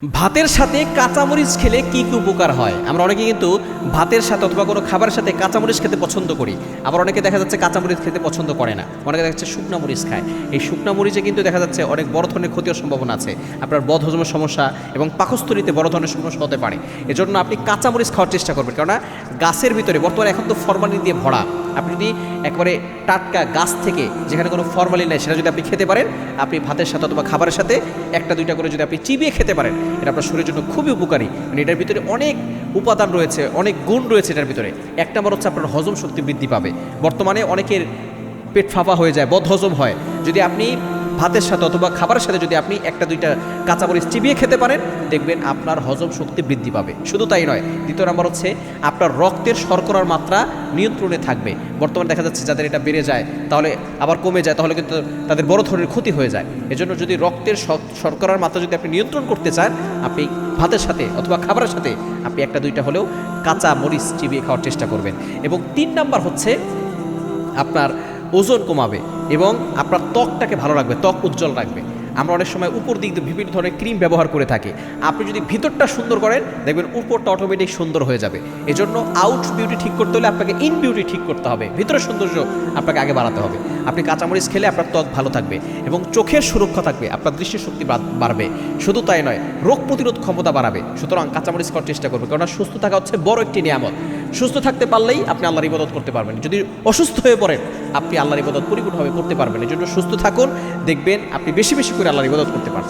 ভাতের সাথে কাঁচামরিচ খেলে কি কি উপকার হয়? আমরা অনেকে কিন্তু ভাতের সাথে অথবা কোনো খাবারের সাথে কাঁচামরিচ খেতে পছন্দ করি। আবার অনেকে দেখা যাচ্ছে কাঁচামরিচ খেতে পছন্দ করে না। অনেকে দেখা যাচ্ছে শুকনা মরিচ খায়। এই শুকনা মরিচে কিন্তু দেখা যাচ্ছে অনেক বড় ধরনের ক্ষতি হওয়ার সম্ভাবনা আছে। আপনার বদহজমের সমস্যা এবং পাকস্থলীতে বড় ধরনের সমস্যা হতে পারে। এজন্য আপনি কাঁচামরিচ খাওয়ার চেষ্টা করবেন। কেননা গাছের ভিতরে বর্তমানে এখন তো ফরমালিন দিয়ে ভরা। আপনি যদি একবারে টাটকা গাছ থেকে যেখানে কোনো ফরমালিন নেই সেটা যদি আপনি খেতে পারেন, আপনি ভাতের সাথে অথবা খাবারের সাথে একটা দুইটা করে যদি আপনি চিবিয়ে খেতে পারেন, এটা আপনার শরীরের জন্য খুবই উপকারী। মানে এটার ভিতরে অনেক উপাদান রয়েছে, অনেক গুণ রয়েছে এটার ভিতরে। এক নম্বর হচ্ছে আপনার হজম শক্তি বৃদ্ধি পাবে। বর্তমানে অনেকের পেট ফাঁপা হয়ে যায়, বদহজম হয়। যদি আপনি ভাতের সাথে অথবা খাবারের সাথে যদি আপনি একটা দুইটা কাঁচামরিচ চিবিয়ে খেতে পারেন, দেখবেন আপনার হজম শক্তি বৃদ্ধি পাবে। শুধু তাই নয়, দ্বিতীয় নম্বর হচ্ছে আপনার রক্তের শর্করার মাত্রা নিয়ন্ত্রণে থাকবে। বর্তমানে দেখা যাচ্ছে যাদের এটা বেড়ে যায় তাহলে আবার কমে যায়, তাহলে কিন্তু তাদের বড় ধরনের ক্ষতি হয়ে যায়। এজন্য যদি রক্তের শর্করার মাত্রা যদি আপনি নিয়ন্ত্রণ করতে চান, আপনি ভাতের সাথে অথবা খাবারের সাথে আপনি একটা দুইটা হলেও কাঁচা মরিচ চিবিয়ে খাওয়ার চেষ্টা করবেন। এবং 3 নাম্বার হচ্ছে আপনার ওজন কমাবে এবং আপনার ত্বকটাকে ভালো রাখবে, ত্বক উজ্জ্বল রাখবে। আমরা অনেক সময় উপর দিক দিয়ে বিভিন্ন ধরনের ক্রিম ব্যবহার করে থাকি। আপনি যদি ভিতরটা সুন্দর করেন, দেখবেন উপরটা অটোমেটিক সুন্দর হয়ে যাবে। এজন্য আউট বিউটি ঠিক করতে হলে আপনাকে ইন বিউটি ঠিক করতে হবে। ভিতরের সৌন্দর্য আপনাকে আগে বাড়াতে হবে। আপনি কাঁচামরিচ খেলে আপনার ত্বক ভালো থাকবে এবং চোখের সুরক্ষা থাকবে, আপনার দৃষ্টিশক্তি বাড়বে। শুধু তাই নয়, রোগ প্রতিরোধ ক্ষমতা বাড়াবে। সুতরাং কাঁচামরিচ খাওয়ার চেষ্টা করবে, কারণ সুস্থ থাকা হচ্ছে বড় একটি নিয়ামত। সুস্থ থাকতে পারলেই আপনি আল্লাহর ইবাদত করতে পারবেন। যদি অসুস্থ হয়ে পড়েন, আপনি আল্লাহর ইবাদত পরিপূর্ণভাবে করতে পারবেন। এজন্য সুস্থ থাকুন, দেখবেন আপনি বেশি বেশি করে আল্লাহর ইবাদত করতে পারছেন।